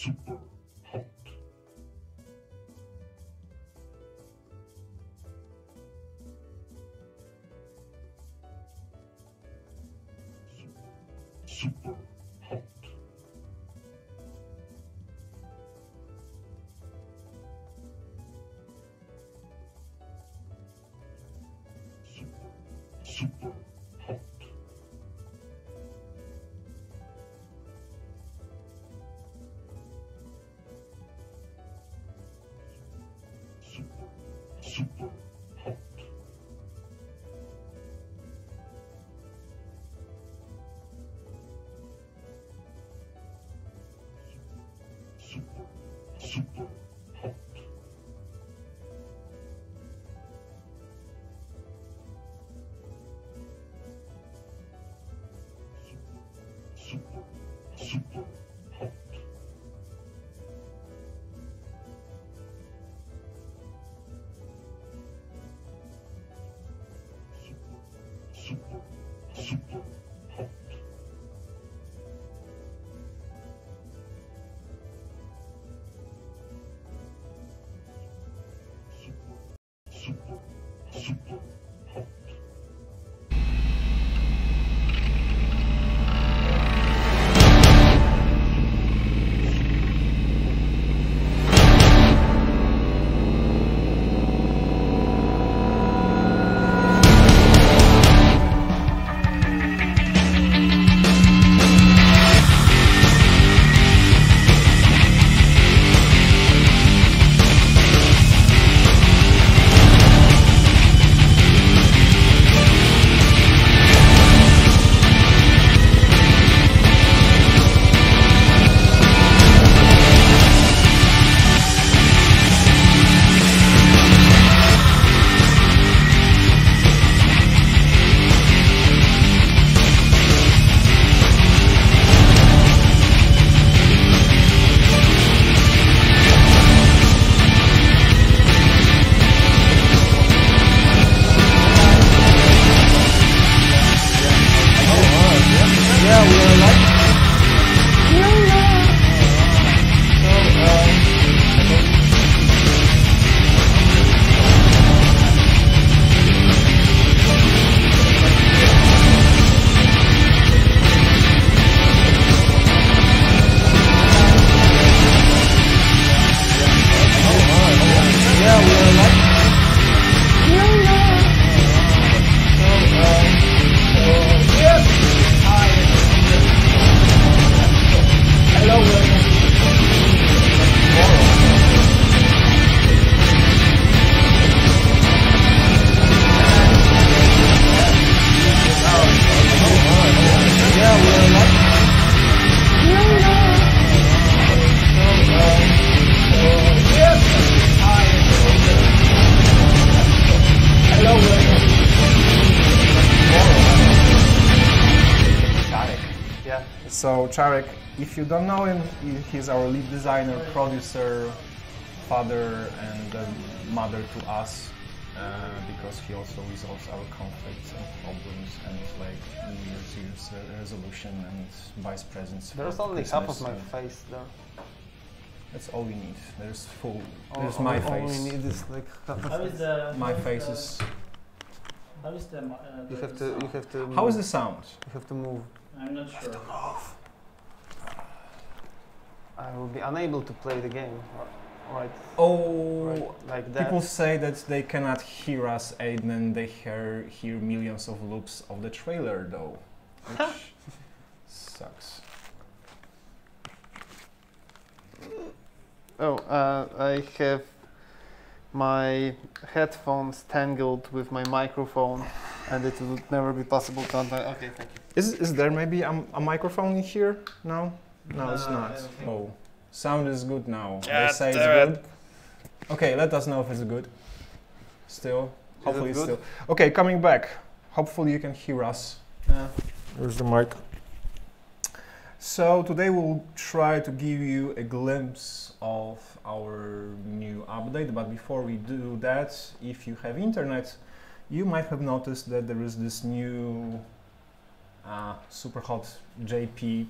Super hot. Super hot. Super hot. Super hot. Super hot. Super hot. Super hot. Super hot. So Czarek, if you don't know him, he's our lead designer, producer, father and mother to us, because he also resolves our conflicts and problems and like New Year's resolution and buys presents. There's only half of my face there. That's all we need. There's full. There's my face. All we need is like half How is the? My face is. How is the? You have to. You have to. How is the sound? You have to move. I'm not sure. I will be unable to play the game. Right. Oh, Right, like that. people say that they cannot hear us, and they hear millions of loops of the trailer, though, which sucks. Oh, I have my headphones tangled with my microphone, and it would never be possible to untie. Okay, thank you. Is there maybe a microphone in here now? No, it's not. Oh, sound is good now. They say it's good. Okay, let us know if it's good. Still, hopefully it's still. Okay, coming back. Hopefully you can hear us. Where's the mic? So today we'll try to give you a glimpse of our new update, but before we do that, if you have internet, you might have noticed that there is this new SUPERHOT JP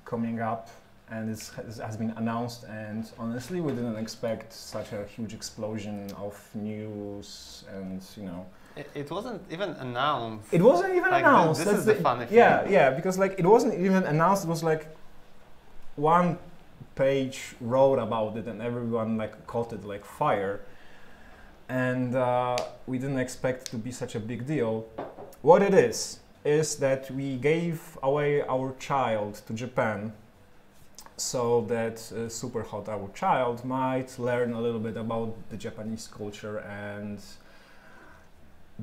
coming up and it has been announced. And honestly, we didn't expect such a huge explosion of news, and you know. It wasn't even announced. It wasn't even like, announced. This That's is the funny thing. Yeah, because like it wasn't even announced. It was like one page wrote about it, and everyone like caught it like fire. And we didn't expect it to be such a big deal. What it is that we gave away our child to Japan, so that SUPERHOT, our child, might learn a little bit about the Japanese culture and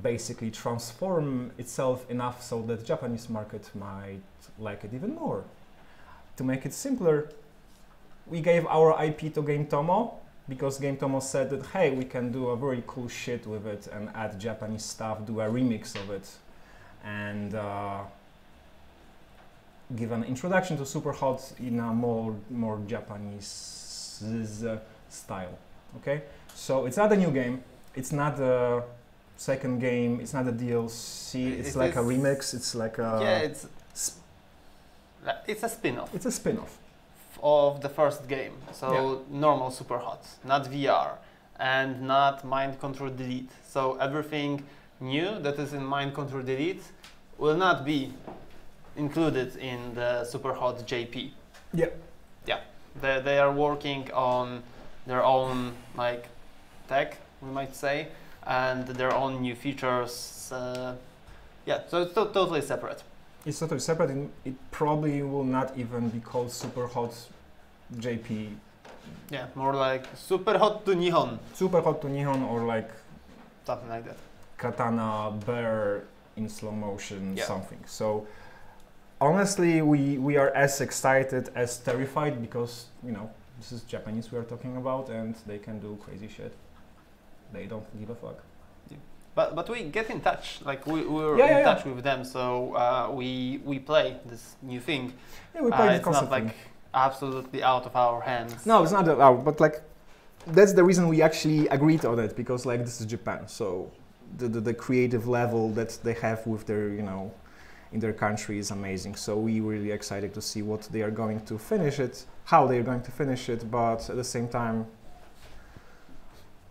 basically transform itself enough so that the Japanese market might like it even more. To make it simpler, we gave our IP to Game Tomo, because Game Tomo said that, hey, we can do a very cool shit with it and add Japanese stuff, do a remix of it, and give an introduction to SUPERHOT in a more Japanese style. Okay, so it's not a new game. It's not a second game. It's not a DLC. It's like a remix. It's like a it's a spin-off. It's a spin-off of the first game. So normal SUPERHOT, not VR, and not Mind Control Delete. So everything new that is in Mind Control Delete will not be included in the SUPERHOT JP. Yeah. Yeah. They are working on their own like tech, we might say, and their own new features. Yeah, so it's totally separate. It's totally separate, and it probably will not even be called SUPERHOT JP. Yeah, more like SUPERHOT to Nihon. SUPERHOT to Nihon, or like Something like that. Katana Bear in slow motion, Yeah. something. So honestly, we are as excited as terrified, because you know this is Japanese we are talking about, and they can do crazy shit. They don't give a fuck. But we get in touch, like we were Yeah, in touch with them, so we play this new thing. Yeah, we play It's not like absolutely out of our hands. No, it's not out, but like that's the reason we actually agreed on it, because like this is Japan, so the creative level that they have with their, you know, in their country is amazing. So we really excited to see what they are going to finish it, how they are going to finish it, but at the same time,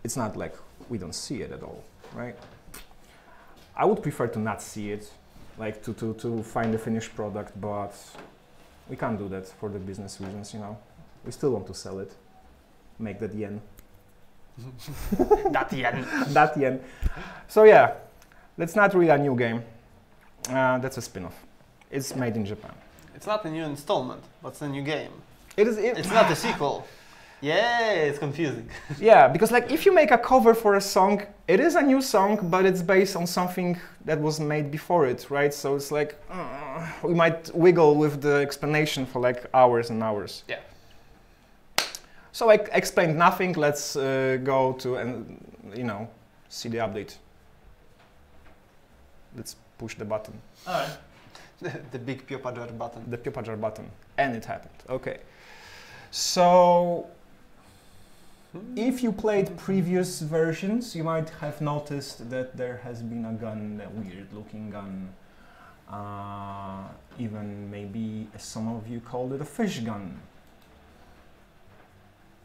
it's not like we don't see it at all, right? I would prefer to not see it, like to find the finished product, but we can't do that for the business reasons, you know. We still want to sell it, make that yen. That yen. That yen. So yeah, that's not really a new game. That's a spin-off. It's made in Japan. It's not a new installment, but it's a new game. It is. It's not a sequel. Yeah, it's confusing. Yeah, because like if you make a cover for a song, it is a new song, but it's based on something that was made before it, right? So it's like we might wiggle with the explanation for like hours and hours. Yeah. So I explained nothing. Let's go to and you know see the update. Let's push the button. All right. The big Piopager button. The Piopager button, and it happened. Okay. So if you played previous versions, you might have noticed that there has been a gun, a weird-looking gun. Even maybe some of you called it a fish gun.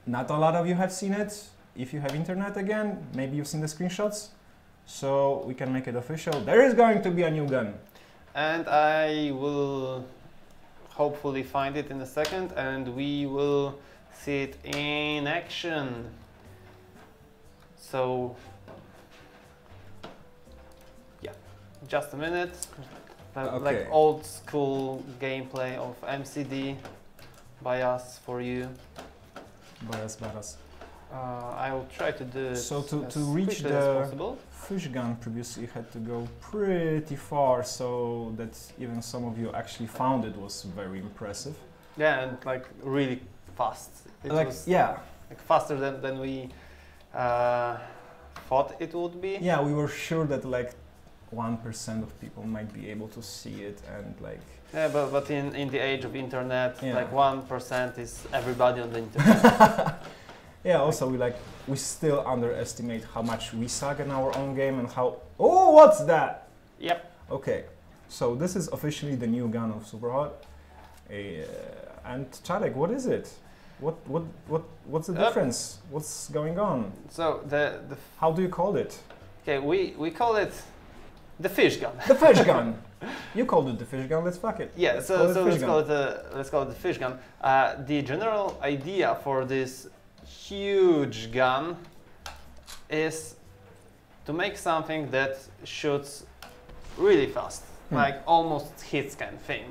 Not a lot of you have seen it. If you have internet again, maybe you've seen the screenshots. So we can make it official. There is going to be a new gun. And I will hopefully find it in a second, and we will see it in action. So yeah, just a minute. Like old school gameplay of MCD by us for you. Baras. I will try to do it So to as reach quickly as the possible. fish gun previously, you had to go pretty far, so that even some of you actually found it was very impressive. Yeah, and like really fast. It Like, was yeah, like faster than we thought it would be. yeah, we were sure that like 1% of people might be able to see it, and like Yeah, but in the age of internet, Yeah. like 1% is everybody on the internet. yeah, also we still underestimate how much we suck in our own game and how what's that? Yep. Okay, so this is officially the new gun of SUPERHOT. And Czarek, what is it? What's the difference? What's going on? So How do you call it? okay, we call it the fish gun. The fish gun. You called it the fish gun. Let's fuck it. Yeah, Let's so call it fish let's gun. call it the fish gun. The general idea for this huge gun is to make something that shoots really fast, like almost hit scan thing,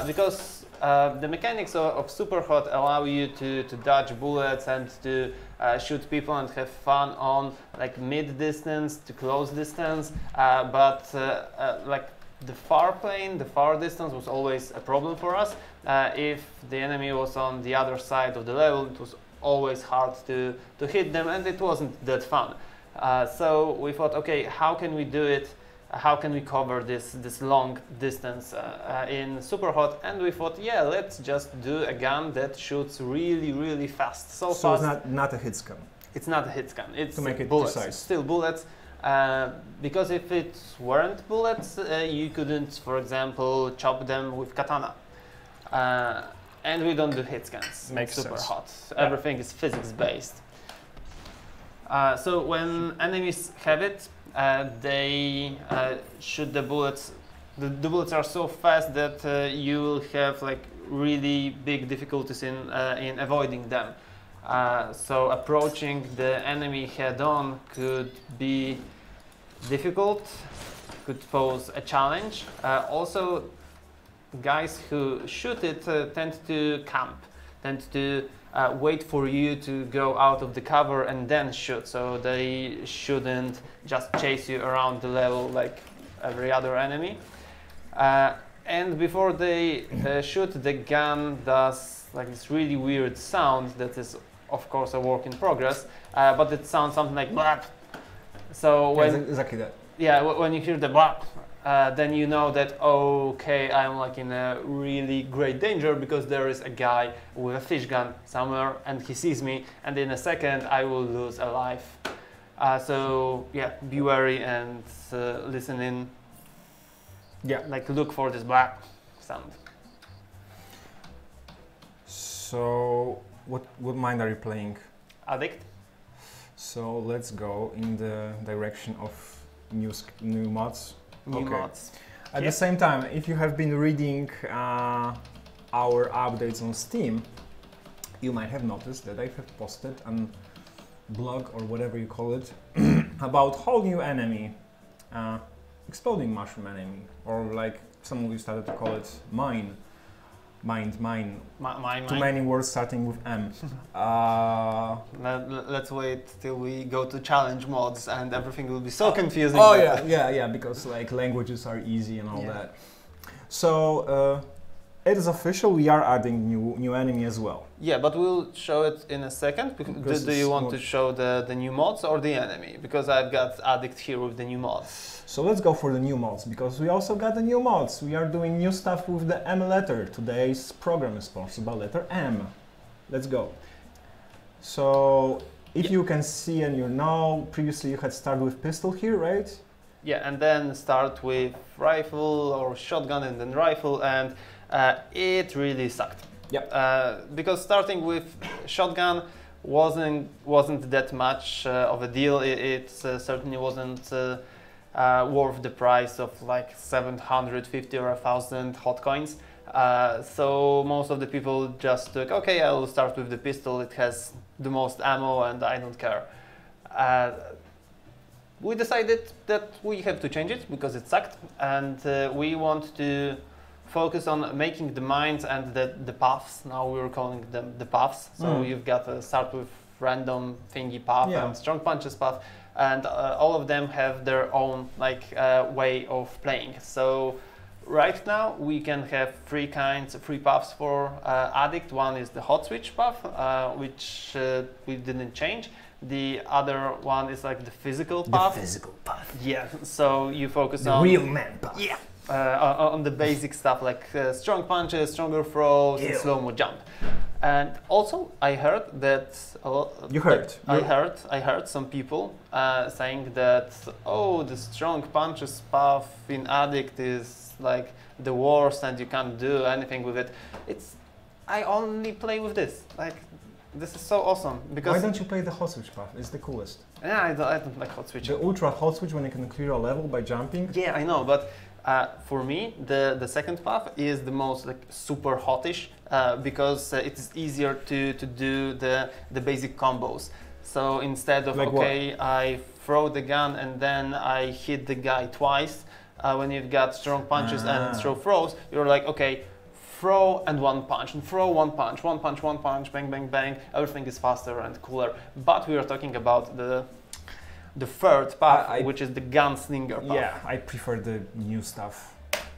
because the mechanics of SUPERHOT allow you to dodge bullets and to shoot people and have fun on like mid distance to close distance, but like the far plane, the far distance was always a problem for us. If the enemy was on the other side of the level, it was always hard to hit them, and it wasn't that fun. So we thought, okay, how can we do it? How can we cover this long distance in SUPERHOT? And we thought, yeah, let's just do a gun that shoots really, really fast. So fast. It's not a hit scan. It's not a hit gun. It's To make it bullets. precise. Still bullets. Because if it weren't bullets, you couldn't, for example, chop them with katana. And we don't do hit scans. Makes sense. SUPERHOT. Everything is physics based. So when enemies have it, they shoot the bullets. The bullets are so fast that you will have like really big difficulties in avoiding them. So approaching the enemy head on could be difficult, could pose a challenge. Also, guys who shoot it tend to camp, tend to wait for you to go out of the cover and then shoot. So they shouldn't just chase you around the level like every other enemy. And before they shoot, the gun does like this really weird sound that is, of course, a work in progress, but it sounds something like blap. So when Exactly that. yeah, when you hear the blap, then you know that okay, I'm like in a really great danger because there is a guy with a fish gun somewhere and he sees me, and in a second I will lose a life. So yeah, be wary and listen in. Yeah. Like look for this blap sound. So what mind are you playing? Addict. So let's go in the direction of new mods. New Okay. mods. At Yeah. the same time, if you have been reading our updates on Steam, you might have noticed that I have posted a blog or whatever you call it about whole new enemy, exploding mushroom enemy, or like some of you started to call it mine. Too many words starting with M. Let's wait till we go to challenge mods and everything will be so confusing. Oh yeah, because like languages are easy and all Yeah. that. So it is official. We are adding new enemy as well. Yeah, but we'll show it in a second. Because Do you it's want not- to show the new mods or the enemy? Because I've got Addict here with the new mods. So let's go for the new mods, because we also got the new mods. We are doing new stuff with the M letter. Today's program is sponsored by letter M. Let's go. So if you can see and you know, previously you had started with pistol here, right? Yeah, and then start with rifle or shotgun and then rifle, and it really sucked. Yep. Because starting with shotgun wasn't that much of a deal. It certainly wasn't worth the price of like 750 or 1,000 hot coins. So most of the people just took, okay, I will start with the pistol. It has the most ammo and I don't care. We decided that we have to change it because it sucked, and we want to focus on making the mines and the paths. Now we're calling them the paths. So you've got to start with random thingy path and strong punches path, and all of them have their own like way of playing. So right now we can have three paths for Addict. One is the hot switch path, which we didn't change. The other one is like the physical path. The physical path. Yeah, so you focus The on real man path. yeah, on the basic stuff like strong punches, stronger throws, and slow-mo jump. And also, I heard that a lot. You heard? I heard some people saying that the strong punches path in Addict is like the worst, and you can't do anything with it. I only play with this. Like, this is so awesome because. Why don't you play the hot switch path? It's the coolest. Yeah, I don't like hot switch. The ultra hot switch when you can clear a level by jumping. Yeah, I know, but for me, the second path is the most like super hotish because it's easier to do the basic combos. So instead of Like I throw the gun and then I hit the guy twice. When you've got strong punches and throw throws, you're like, okay, throw and one punch, and throw one punch, bang, bang, bang. Everything is faster and cooler. But we are talking about the third path, which is the gunslinger path. Yeah, I prefer the new stuff.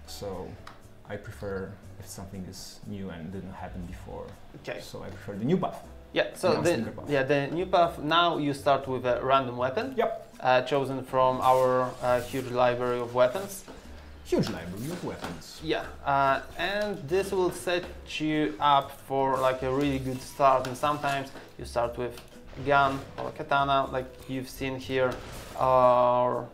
So I prefer if something is new and didn't happen before. Okay. So I prefer the new path. Yeah, so the new path, now you start with a random weapon. Yep. Chosen from our huge library of weapons. Huge library of weapons. Yeah, and this will set you up for like a really good start. And sometimes you start with a gun or a katana, like you've seen here, or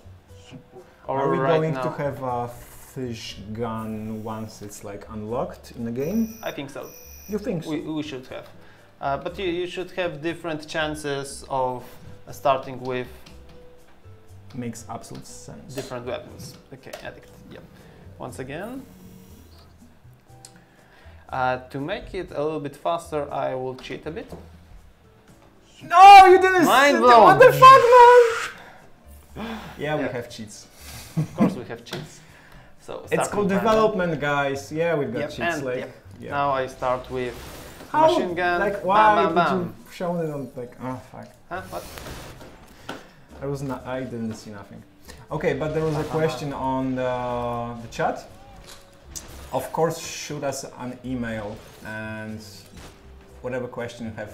Are we right going now. to have a fish gun once it's like unlocked in the game? I think so. You think so? We should have. But you should have different chances of starting with Makes absolute sense. different weapons. Okay, addict. Yep. Once again. To make it a little bit faster, I will cheat a bit. No, you didn't. Mind blown. What the fuck, man? Yeah, we have cheats. Of course, we have cheats. So It's start called with development, guys. Yeah, we've got Yep, cheats. and Like, yep. yeah. Now I start with How? machine gun. Like, why bam, did bam, you bam. show it on like? Oh fuck! Huh? What? I was not. I didn't see nothing. Okay, but there was a question on the chat. Of course, shoot us an email and whatever question you have.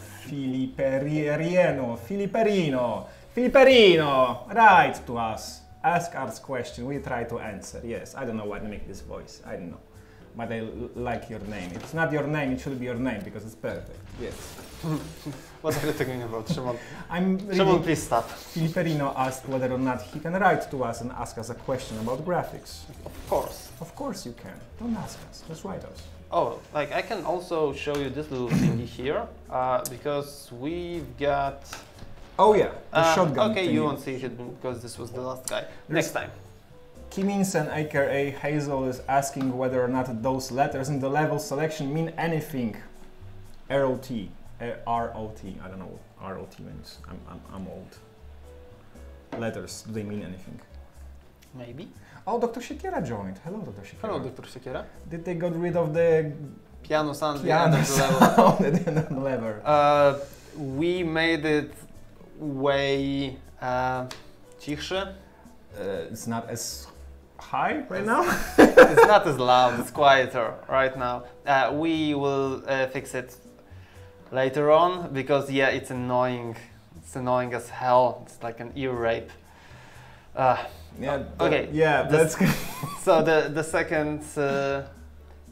Filiperino, write to us. Ask us question. We try to answer. Yes, I don't know why to make this voice. I don't know. But I like your name. It's not your name, it should be your name because it's perfect. Yes. What are you talking about, Shimon? I'm Shimon, reading. please stop. Filiperino asked whether or not he can write to us and ask us a question about graphics. Of course. Of course you can. Don't ask us. Just write us. Oh, like I can also show you this little thingy here because we've got. Oh yeah, the shotgun. Okay, thingy. you won't see it because this was the last guy. Next time. Kiminsen aka Hazel is asking whether or not those letters in the level selection mean anything. ROT. ROT. I don't know what ROT means. I'm old. Letters, do they mean anything? Maybe. Oh, Dr. Shikera joined. Hello, Dr. Shikera. Hello, Dr. Sekiera. Did they got rid of the Piano sound. piano sound at the end of the level? We made it way cichsze. It's not as high right now. It's not as loud, it's quieter right now. We will fix it later on because yeah, it's annoying. It's annoying as hell. It's like an ear rape. Yeah. Okay. Yeah, This- that's. So the second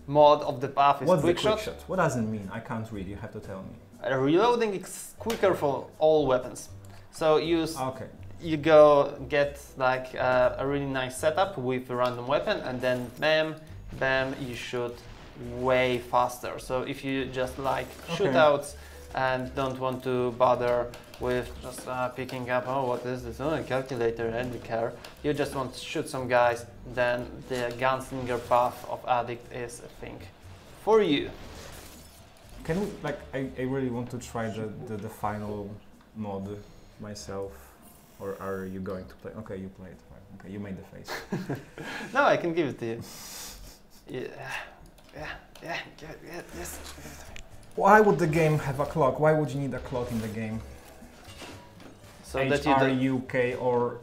mod of the path is What's quick the shot. quick shot? What does it mean? I can't read. You have to tell me. Reloading is quicker for all weapons. So Okay. you go get like a really nice setup with a random weapon and then bam, bam, you shoot way faster. So if you just like shootouts and don't want to bother with just picking up, oh, what is this? Oh, a calculator, and the car. You just want to shoot some guys, then the gunslinger path of Addict is a thing for you. Can we, like, I really want to try the final mod myself, or are you going to play? Okay, you played. Okay, you made the face. No, I can give it to you. Yeah, give it, yes. Why would the game have a clock? Why would you need a clock in the game? So that you don't. HRUK or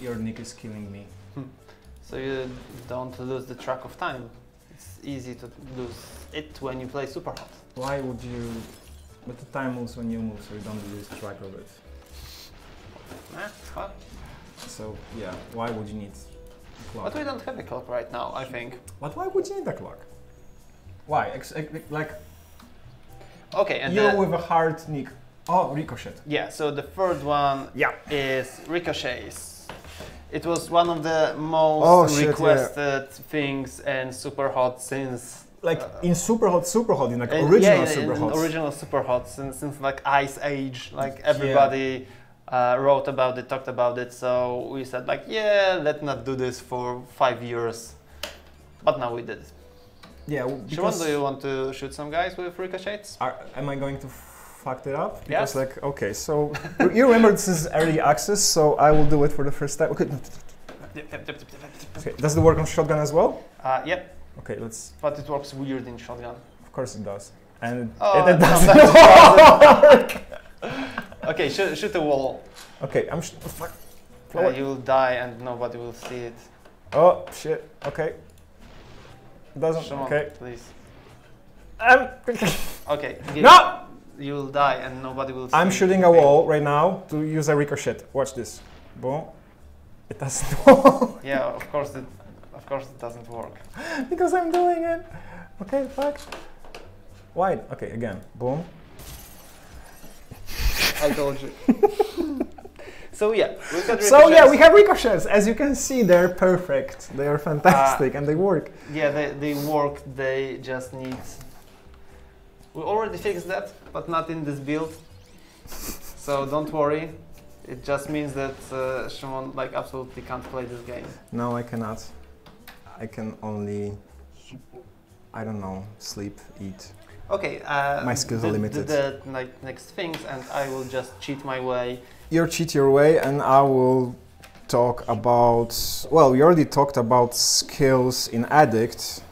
your nick is killing me. So you don't lose the track of time. It's easy to lose it when you play SUPERHOT. Why would you? But the time moves when you move, so you don't lose track of it. What? So yeah, why would you need a clock? But we don't have a clock right now, I think. But why would you need a clock? Why? Like Okay, and you with a hard nick. Oh, Ricochet. yeah, so the third one Yeah. is ricochets. It was one of the most requested things in SUPERHOT since like in Superhot, in like And original yeah, in Superhots. original Superhot, since like Ice Age, like everybody wrote about it, talked about it. So we said like, yeah, let's not do this for 5 years, but now we did it. Yeah, Shimon, because do you want to shoot some guys with ricochets? am I going to fuck it up? Yes. Because like, okay, so you remember this is early access, so I will do it for the first time. Okay. Okay, does it work on shotgun as well? Yep, Okay, let's. but it works weird in shotgun. Of course it does. And Oh, it no, doesn't that work. Okay, shoot a wall. Okay, fuck. Flower. You will die and nobody will see it. Oh shit. Okay. Doesn't. Shimon, Okay. please. I'm. Okay. No! You will die and nobody will see I'm it. shooting a wall right now to use a ricochet. Watch this. Boom. It doesn't work. Yeah, of course it doesn't work. Because I'm doing it. Okay, fuck. Why? Okay, again. Boom. I told you. So yeah, we've got So yeah, ricochets. we have ricochets. As you can see, they're perfect. They are fantastic and they work. Yeah, they work. They just need. We already fixed that, but not in this build. So don't worry. It just means that Shimon like absolutely can't play this game. No, I cannot. I can only, I don't know, sleep, eat. Okay. My skills are limited. The like next things, and I will just cheat my way. You cheat your way, and I will talk about. Well, we already talked about skills in Addict,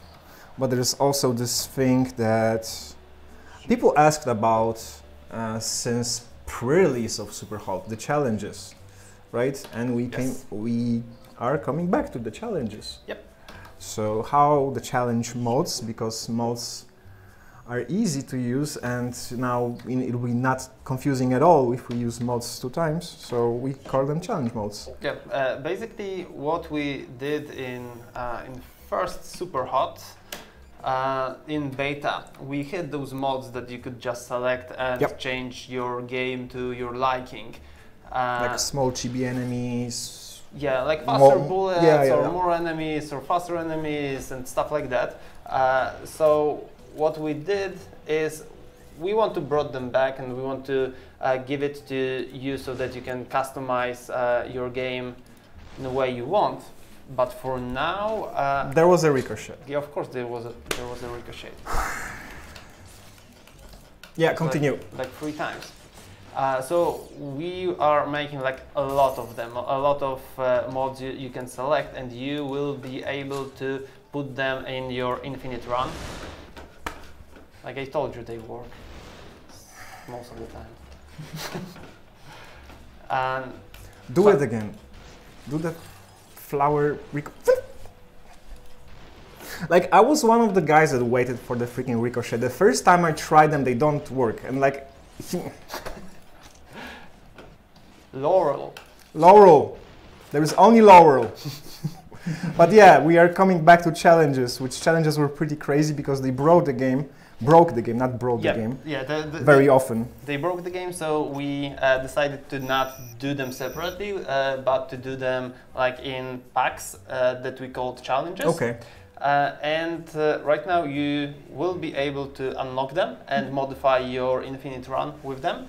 but there's also this thing that people asked about since pre-release of Superhot, the challenges, right? And we are coming back to the challenges. Yep. So how the challenge modes, because modes are easy to use, and now it will be not confusing at all if we use mods 2 times. So we call them challenge modes. Yeah. Basically, what we did in first Superhot. In beta, we had those mods that you could just select and change your game to your liking. Like small chibi enemies. Yeah, like faster bullets or yeah. more enemies or faster enemies and stuff like that. So what we did is we want to bring them back and we want to give it to you so that you can customize your game in the way you want. But for now, there was a ricochet. yeah, of course there was a ricochet. Yeah, continue. Like 3 times. So we are making like a lot of them, a lot of mods you can select, and you will be able to put them in your infinite run. Like I told you, they work most of the time. And Do it again. Do the flower Like I was one of the guys that waited for the freaking ricochet. The first time I tried them, they don't work, and like Laurel. There is only Laurel. But yeah, we are coming back to challenges, which challenges were pretty crazy because they broke the game, not broke the game. Yeah, very often. They broke the game, so we decided to not do them separately, but to do them like in packs that we called challenges. Okay. And right now you will be able to unlock them and modify your infinite run with them.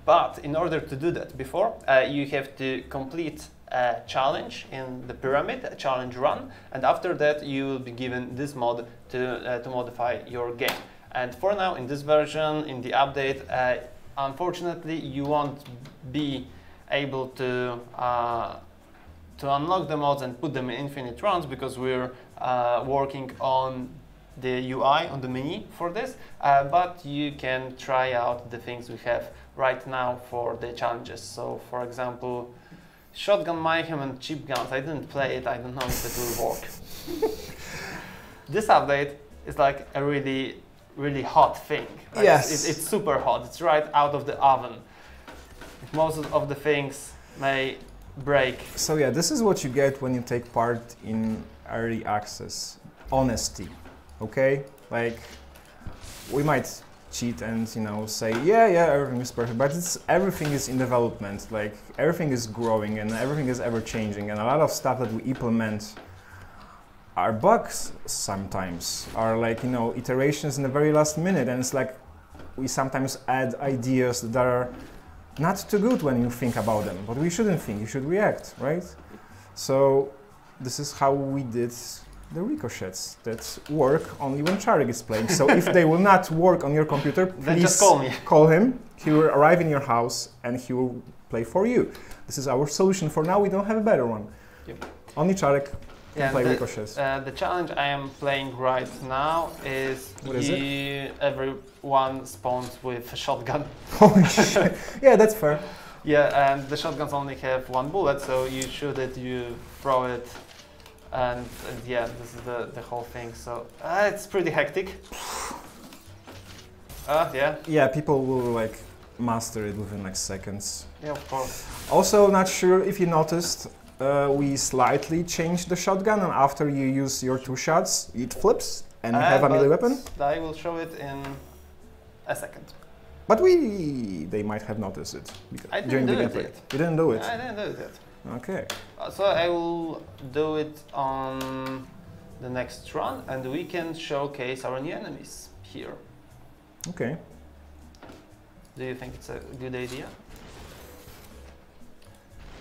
But in order to do that, before you have to complete a challenge in the pyramid, a challenge run, and after that you will be given this mod to modify your game. And for now, in this version, in the update, unfortunately you won't be able to unlock the mods and put them in infinite runs because we're working on the UI, on the menu for this, but you can try out the things we have right now for the challenges. So for example, Shotgun Mayhem and Cheap Guns. I didn't play it, I don't know if it will work. This update is like a really hot thing. Right? Yes. It's super hot, it's right out of the oven. Most of the things may break. So yeah, this is what you get when you take part in early access. Honesty, okay? Like, we might cheat and, you know, say, yeah, everything is perfect, but everything is in development. Like, everything is growing and everything is ever changing, and a lot of stuff that we implement are bugs sometimes, are like, you know, iterations in the very last minute, and it's like we sometimes add ideas that are not too good when you think about them, but we shouldn't think, you should react, right? So this is how we did the ricochets that work only when Czarek is playing. So if they will not work on your computer, Then please just call me. call him. He will arrive in your house and he will play for you. This is our solution. For now, we don't have a better one. Yep. Only Czarek can Yeah, play ricochets. the challenge I am playing right now is, What is it? everyone spawns with a shotgun. Holy shit. Yeah, that's fair. Yeah, and the shotguns only have one bullet, so you shoot it, you throw it, and yeah, this is the whole thing. So it's pretty hectic. Yeah. Yeah, people will like master it within like seconds. Yeah, of course. Also, not sure if you noticed, we slightly changed the shotgun, and after you use your 2 shots, it flips and you have a melee but weapon. I will show it in a second. But they might have noticed it I during didn't the do it gameplay. yet. You didn't do it? I didn't do it yet. Okay. So I will do it on the next run, and we can showcase our new enemies here. Okay. Do you think it's a good idea?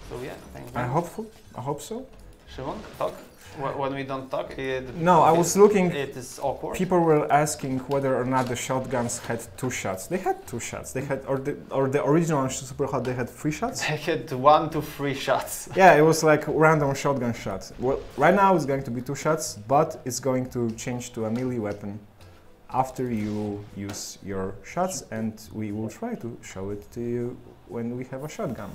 So yeah, thank you. I hope so. Shimon, talk. When we don't talk, No, I was looking. it is awkward. People were asking whether or not the shotguns had 2 shots. They had 2 shots. They had, or the original SUPERHOT, they had 3 shots. I had 1 to 3 shots. Yeah, it was like random shotgun shots. Well, right now it's going to be 2 shots, but it's going to change to a melee weapon after you use your shots, and we will try to show it to you when we have a shotgun.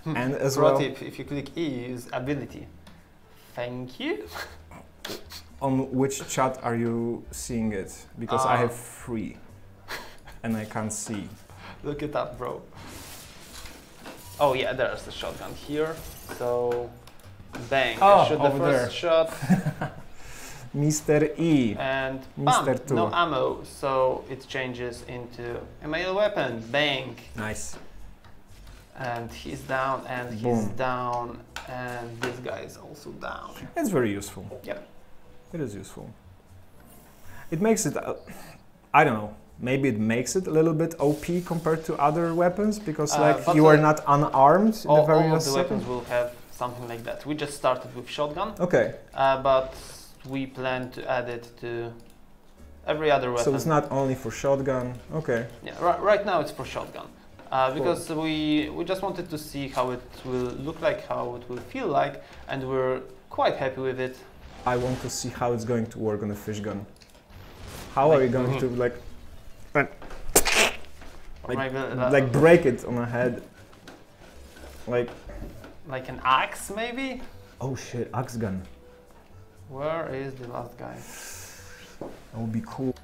And as Pro well, tip, if you click E, use ability. Thank you. on which chat are you seeing it? Because I have 3 and I can't see. Look it up, bro. Oh yeah, there's the shotgun here. So, bang, Oh, I shoot the over first there. shot, Mr. E. and Mr. bam, Two. no ammo, so it changes into a melee weapon. Bang, Nice. and he's down, and he's Boom. down, and this guy is also down. It's very useful. Yep. It is useful. It makes it, I don't know, maybe it makes it a little bit OP compared to other weapons, because like but you are not unarmed in the All very of last the second. weapons will have something like that. We just started with shotgun, Okay, but we plan to add it to every other weapon. so it's not only for shotgun. Okay. Yeah, right now it's for shotgun. Because we just wanted to see how it will look like, how it will feel like, and we're quite happy with it. I want to see how it's going to work on a fish gun. How are you going to like Or Like- maybe like break it on a head? like an axe, maybe? Oh shit, axe gun. Where is the last guy? That would be cool.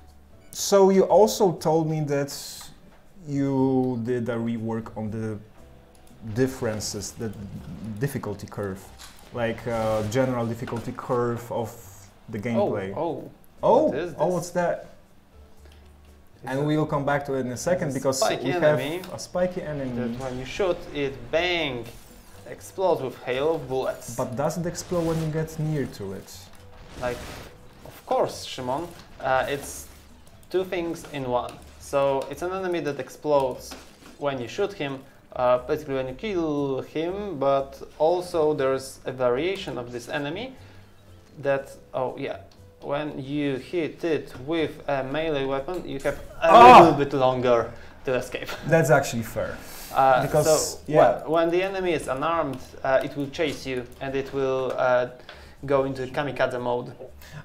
So you also told me that you did a rework on the differences, the difficulty curve, like general difficulty curve of the gameplay. What is this? What's that? And we will come back to it in a second, It's a because spiky we enemy. have a spiky enemy. That when you shoot, it bang, explodes with hail of bullets. But does it explode when you get near to it? Like, of course, Shimon. It's 2 things in one. So it's an enemy that explodes when you shoot him, basically when you kill him, but also there's a variation of this enemy that, when you hit it with a melee weapon, you have a little bit longer to escape. That's actually fair. Because, so yeah. when the enemy is unarmed, it will chase you, and it will go into kamikaze mode.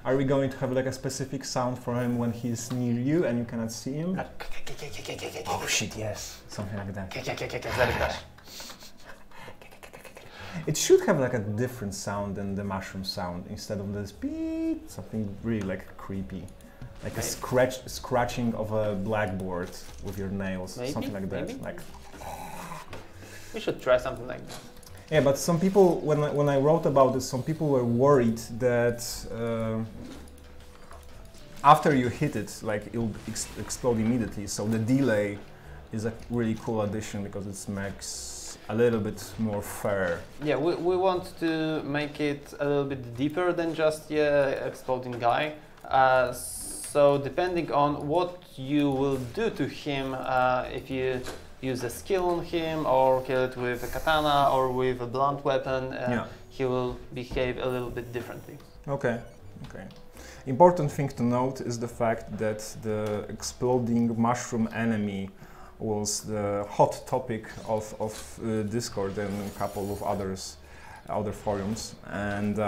Are we going to have like a specific sound for him when he's near you and you cannot see him? Oh shit, yes. Something like that. It should have like a different sound than the mushroom sound, instead of this beep, something really like creepy. Like a scratching of a blackboard with your nails, Maybe, something like that. maybe. Like, We should try something like that. yeah, but some people, when I wrote about this, some people were worried that after you hit it, like it'll explode immediately. So the delay is a really cool addition, because it makes a little bit more fair. Yeah, we want to make it a little bit deeper than just exploding guy. So depending on what you will do to him, if you use a skill on him or kill it with a katana or with a blunt weapon, he will behave a little bit differently. Okay, okay. Important thing to note is the fact that the exploding mushroom enemy was the hot topic of Discord and a couple of other forums, and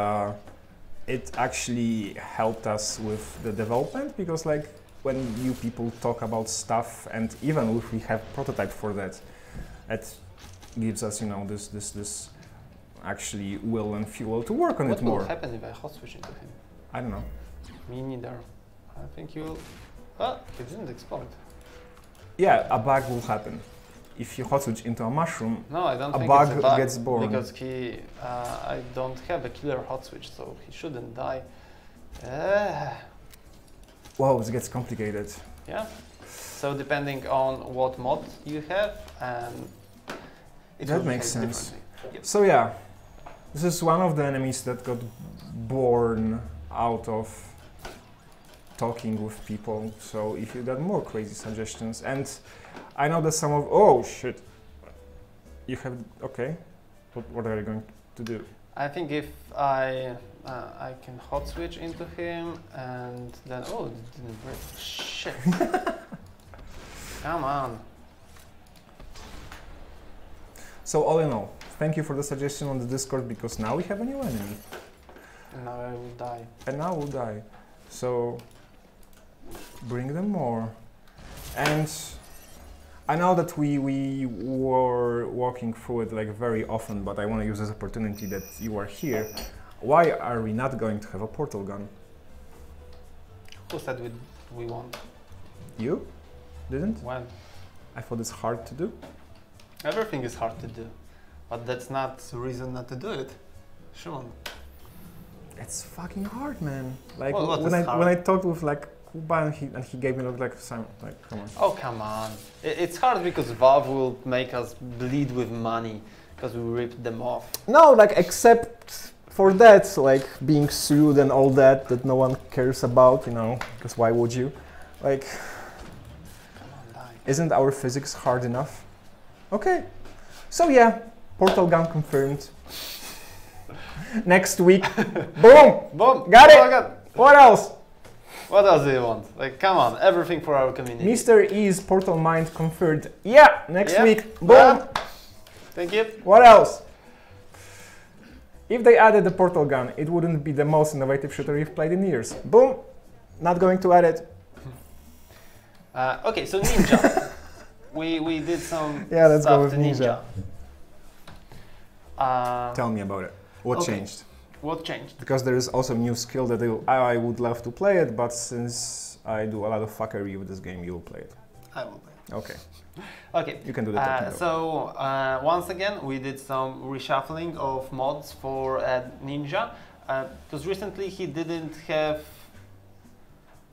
it actually helped us with the development, because like when you people talk about stuff, and even if we have prototype for that, it gives us, you know, this actually will and fuel to work on it more. What will happen if I hot switch into him? I don't know. Me neither. I think you will. Ah, it didn't explode. Yeah, a bug will happen. If you hot switch into a mushroom, No, I don't a think bug it's a bug gets born. because I don't have a killer hot switch, so he shouldn't die. Wow, it gets complicated. Yeah. So depending on what mod you have, and it That will makes behave sense. differently. Yep. So yeah, this is one of the enemies that got born out of talking with people. So if you got more crazy suggestions, and I know that some of, oh shit, you have, okay, what are you going to do? I think if I can hot switch into him and then it didn't break. Shit. Come on. So all in all, thank you for the suggestion on the Discord, because now we have a new enemy. And now I will die. And now we'll die. So bring them more. And I know that we were walking through it like very often, but I want to use this opportunity that you are here. Why are we not going to have a portal gun? Who said we won't? You? Didn't? When? I thought it's hard to do. Everything is hard to do, but that's not a reason not to do it. Shimon. It's fucking hard, man. Like Well, what when is hard? I talked with like Kuba and he gave me like some, like, come on. Oh, come on. It's hard because Valve will make us bleed with money because we ripped them off. No, like except for that, like being sued and all that no one cares about, you know, because why would you? Like, Come on, die. isn't our physics hard enough? Okay, so yeah, portal gun confirmed. Next week, boom, Boom! got it. Oh my God. What else? What else do you want? Like, come on, everything for our community. Mr. E's portal mind confirmed. Yeah, next Yeah. week, boom. Thank you. What else? If they added the portal gun, it wouldn't be the most innovative shooter we've played in years. Boom, not going to add it. Okay, so Ninja. we did some Yeah, let's go stuff with to Ninja. Ninja. Tell me about it. What Okay. changed? What changed? Because there is also a new skill that I would love to play it, but since I do a lot of fuckery with this game, you will play it. I will play. Okay, Okay. you can do the talking. So once again, we did some reshuffling of mods for Ninja, because recently he didn't have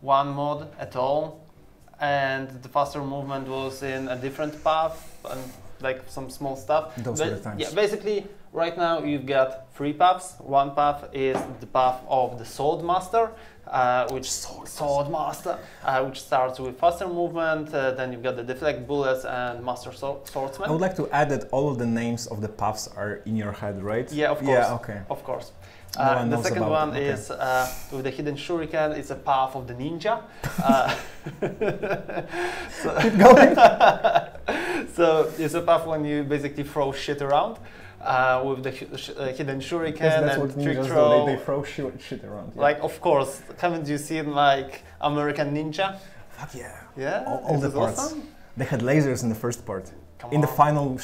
one mod at all, and the faster movement was in a different path and like some small stuff. Those were the times. Yeah, basically right now you've got three paths. One path is the path of the Sword Master, which starts with faster movement. Then you've got the deflect bullets and Master Swordsman. I would like to add that all of the names of the paths are in your head, right? Yeah, of course. Yeah, okay. Of course. No one The knows second about one it, okay. is with the hidden shuriken. It's a path of the ninja. Keep going. So it's a path when you basically throw shit around with the hidden shuriken Yes, that's and what trick ninjas throw. do. They throw shit around. Yeah. Like, of course, haven't you seen like American Ninja? Fuck yeah. Yeah, All Is the it parts. awesome? They had lasers in the first part. Come In the on.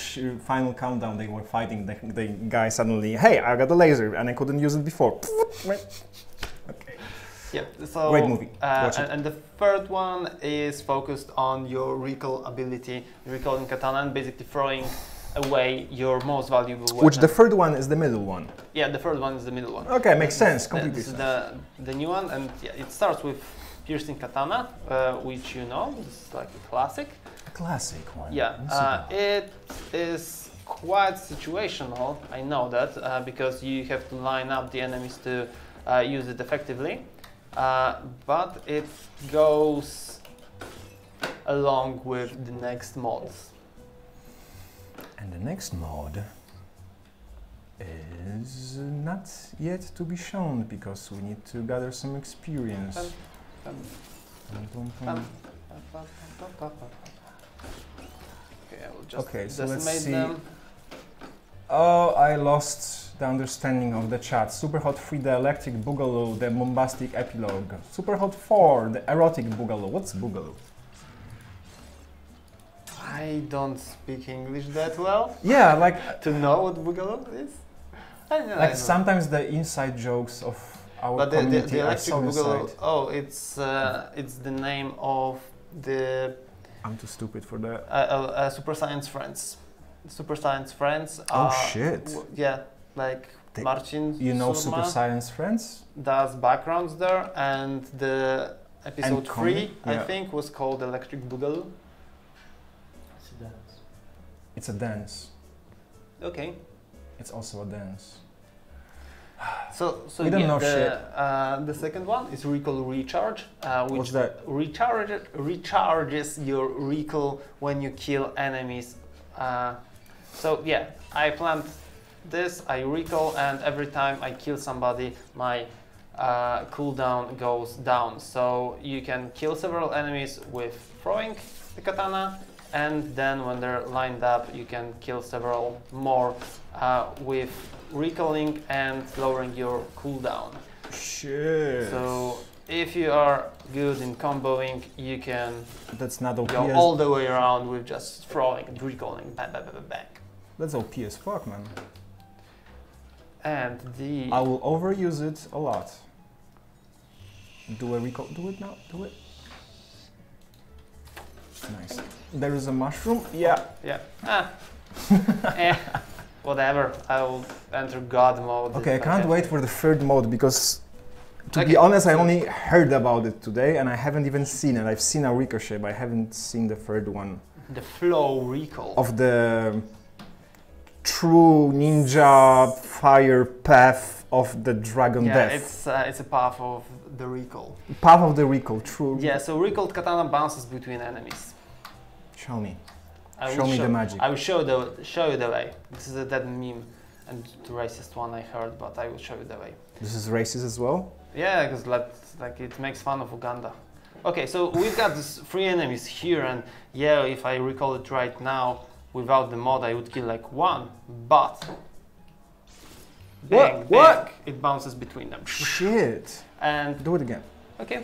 final countdown, they were fighting. The guy suddenly, hey, I got a laser and I couldn't use it before. Okay. Yeah, so Great movie. Watch it. And the third one is focused on your recall ability, recalling katana, and basically throwing away your most valuable weapon. Which the third one is the middle one. Yeah, the third one is the middle one. Okay, makes sense. Completely This is sense. the new one, and yeah, it starts with piercing katana, which you know is like a classic. Classic one. Yeah, Super. it is quite situational, I know that, because you have to line up the enemies to use it effectively, but it goes along with the next mods. And the next mod is not yet to be shown because we need to gather some experience. Okay, I will just Okay, so let's decimate see. them. Oh, I lost the understanding of the chat. Superhot 3, the electric boogaloo, the bombastic epilogue. Superhot 4, the erotic boogaloo. What's boogaloo? I don't speak English that well Yeah, like to know what boogaloo is. I know. sometimes the inside jokes of our But community the are electric so boogaloo. inside. Oh, it's the name of the I'm too stupid for that. Super Science Friends. Super Science Friends Oh are shit! yeah, like They- Marcin You know Surma Super Science Friends? does backgrounds there, and the episode And 3 comedy? I Yeah. think was called Electric Boogaloo. It's a dance. Okay. It's also a dance. So We don't know the second one is Recall Recharge, which What's that? recharges your recall when you kill enemies. So yeah, I plant this, I recall, and every time I kill somebody, my cooldown goes down. So you can kill several enemies with throwing the katana, and then when they're lined up, you can kill several more with recalling and lowering your cooldown. Shit. So if you are good in comboing, you can That's not OP go as all the way around with just throwing and recalling, bang, bang, bang, bang. That's OP as fuck, man. And the I will overuse it a lot. Do a recall? Do it now? Do it. Nice. There is a mushroom. Yeah. yeah, whatever. I will enter God mode. Okay, I if can't have wait to. for the third mode because, to Okay. be honest, I only heard about it today and I haven't even seen it. I've seen a Ricochet, but I haven't seen the third one. The flow recall. Of the true ninja fire path of the dragon yeah, death. it's a path of the recall. Path of the recall, true. Yeah, so recalled katana bounces between enemies. Show me. I will Show me the magic. I will show you the way. This is a dead meme and the racist one I heard, but I will show you the way. This is racist as well? Yeah, because like it makes fun of Uganda. Okay, so we've got these 3 enemies here, and yeah, if I recall it right now, without the mod I would kill like 1, but bang, What? bang, What? it bounces between them. Shit. And Do it again. okay,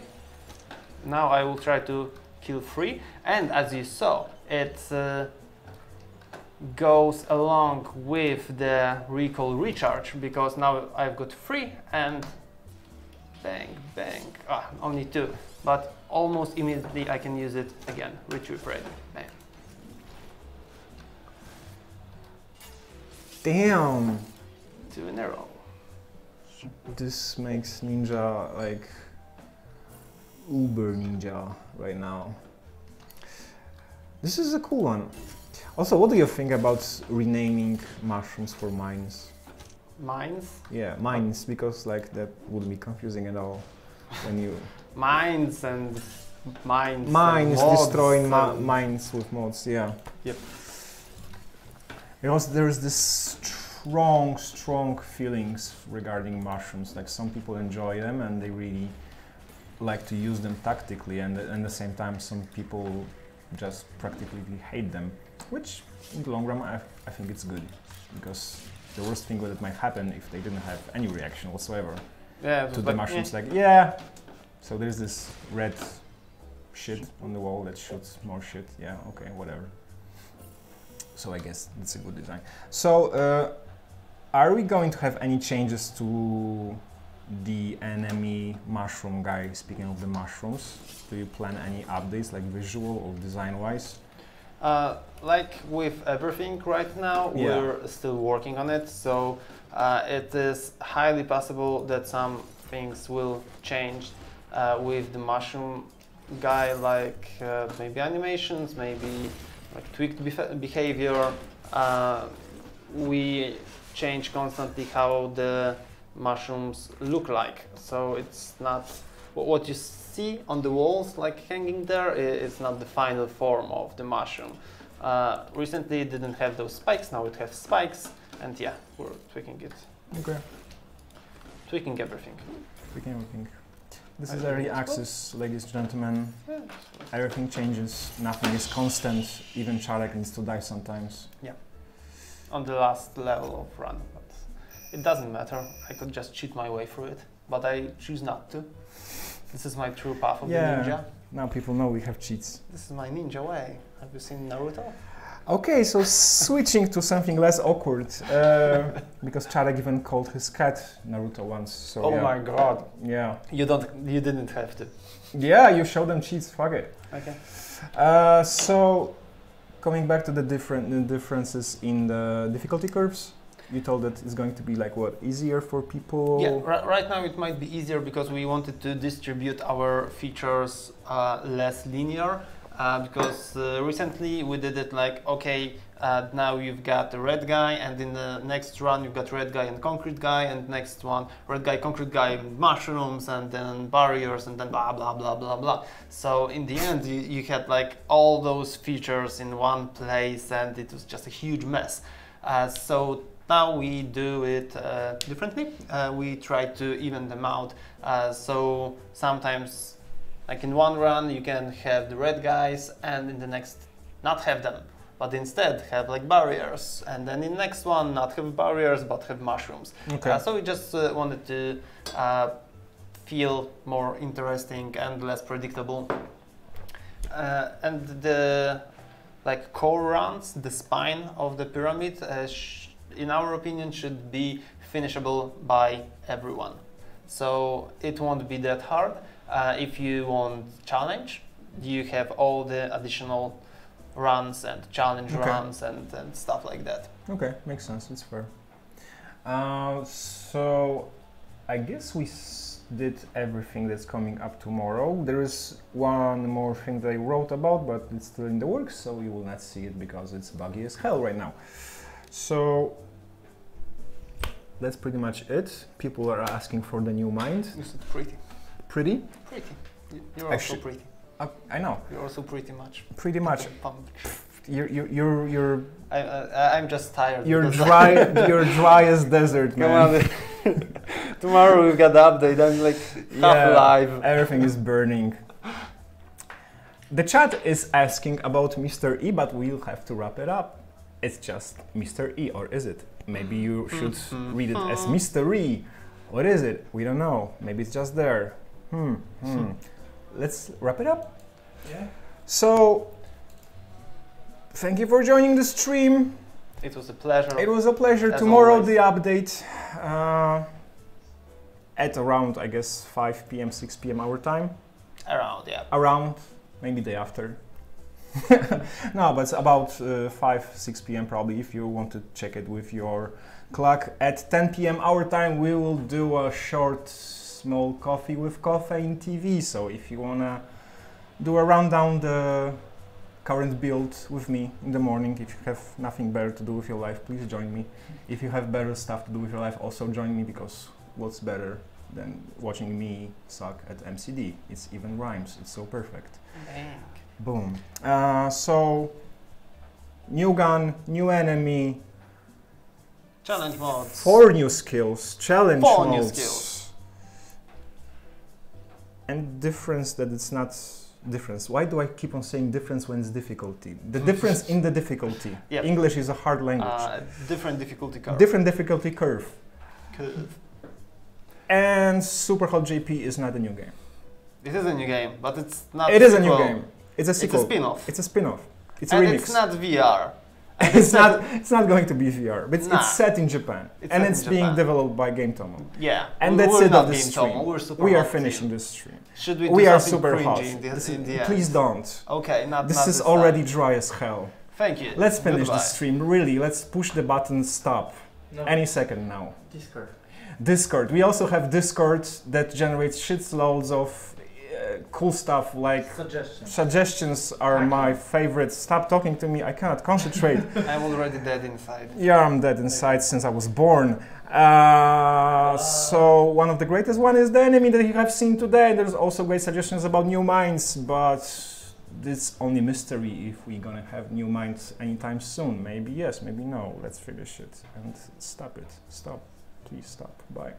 now I will try to kill 3, and as you saw, it goes along with the recall recharge, because now I've got 3 and bang, bang, only 2, but almost immediately I can use it again, retrieve ready, bang. Damn. 2 in a row. This makes ninja like uber ninja right now. This is a cool one. Also, what do you think about renaming mushrooms for mines? Mines? Yeah, mines, because like that wouldn't be confusing at all when you Mines and mines. mines and mods destroying and- mines with mods. Yeah. Yep. Because there is this strong feelings regarding mushrooms. Like some people enjoy them and they really like to use them tactically, and at the same time some people just practically hate them, which in the long run I think it's good, because the worst thing that might happen if they didn't have any reaction whatsoever Yeah, to the but mushrooms. Like, yeah, so there's this red shit on the wall that shoots more shit. Yeah, okay, whatever. So I guess it's a good design. So are we going to have any changes to the enemy mushroom guy? Speaking of the mushrooms, do you plan any updates, like visual or design wise? Like with everything right now, Yeah. we're still working on it, so it is highly possible that some things will change with the mushroom guy, like maybe animations, maybe like tweaked behavior, we change constantly how the mushrooms look like. So it's not what you see on the walls, like hanging there. It's not the final form of the mushroom. Recently, it didn't have those spikes. Now it has spikes, and yeah, we're tweaking it. Okay. Tweaking everything. Tweaking everything. This is early access, ladies and gentlemen. Yeah. Everything changes. Nothing is constant. Even Czarek needs to die sometimes. Yeah. On the last level of run, but it doesn't matter. I could just cheat my way through it, but I choose not to. This is my true path of the ninja. Now people know we have cheats. This is my ninja way. Have you seen Naruto? Okay, so switching to something less awkward, because Czarek even called his cat Naruto once. So Oh my god! Yeah. You didn't have to. Yeah, you show them cheats. Fuck it. Okay. So, coming back to the differences in the difficulty curves, you told that it's going to be like what, easier for people? Yeah, right now it might be easier because we wanted to distribute our features less linear. Because recently we did it like, okay, now you've got the red guy, and in the next run you've got red guy and concrete guy, and next one red guy, concrete guy, mushrooms, and then barriers, and then blah blah blah blah blah. So in the end you had like all those features in one place, and it was just a huge mess. So now we do it differently. We try to even them out. So sometimes, like in one run, you can have the red guys, and in the next, not have them, but instead have like barriers, and then in the next one, not have barriers, but have mushrooms. Okay. So we just wanted to feel more interesting and less predictable. And the like core runs, the spine of the pyramid, in our opinion, should be finishable by everyone. So it won't be that hard. If you want challenge, you have all the additional runs and challenge runs and stuff like that. Okay, makes sense, it's fair. So I guess we did everything that's coming up tomorrow. There is one more thing that I wrote about, but it's still in the works, so you will not see it because it's buggy as hell right now. So that's pretty much it. People are asking for the new mind. You said pretty. Pretty? Pretty. You're also pretty. I know. You're also pretty much. Pretty much. You're I'm just tired. You're dry. You're dry as desert, man. Tomorrow we've got the update. I'm like half alive. Everything is burning. The chat is asking about Mr. E, but we'll have to wrap it up. It's just Mr. E, or is it? Maybe you should read it as Mr. E. What is it? We don't know. Maybe it's just there. Let's wrap it up. Yeah. So, thank you for joining the stream. It was a pleasure. It was a pleasure. As Tomorrow always. the update at around, I guess, 5 p.m., 6 p.m. our time. Around, yeah. Around, maybe day after. No, but it's about 5, 6 p.m. probably, if you want to check it with your clock. At 10 p.m. our time, we will do a short, small coffee with Caffeine TV. So if you wanna do a rundown the current build with me in the morning, if you have nothing better to do with your life, please join me. If you have better stuff to do with your life, also join me, because what's better than watching me suck at MCD? It's even rhymes. It's so perfect. Dang. Boom. So new gun, new enemy, Challenge modes. 4 new skills, challenge 4 new modes, skills. and difference that it's not difference. Why do I keep on saying difference when it's difficulty? The difference in the difficulty. Yep. English is a hard language. Different difficulty curve. Different difficulty curve. Curve. And SUPERHOT JP is not a new game. It is a new game, but it's not. It is a new game. It's a sequel. It's a spin-off. It's a spin-off. It's a and remix. it's not VR. It's not. It's not going to be VR, but Nah. it's set in Japan, It's and set it's in being Japan. developed by Game Tomo. Yeah. And that's we're it not of the Game stream. Tomo, we're super We are hot finishing team. this stream. Should we We do are something super cringy hot. in the end? Please don't. Okay, not This not is this already time. dry as hell. Thank you. Let's finish Goodbye. the stream. Really, let's push the button stop. No. Any second now. Discord. Discord. We also have Discord that generates shitloads of cool stuff like Suggestions. suggestions are my favorite. Stop talking to me, I cannot concentrate. I'm already dead inside. Yeah, I'm dead inside since I was born. So one of the greatest one is the enemy that you have seen today. There's also great suggestions about new minds, but it's only mystery if we're gonna have new minds anytime soon. Maybe yes, maybe no. Let's finish it and stop it. Stop. Please stop. Bye.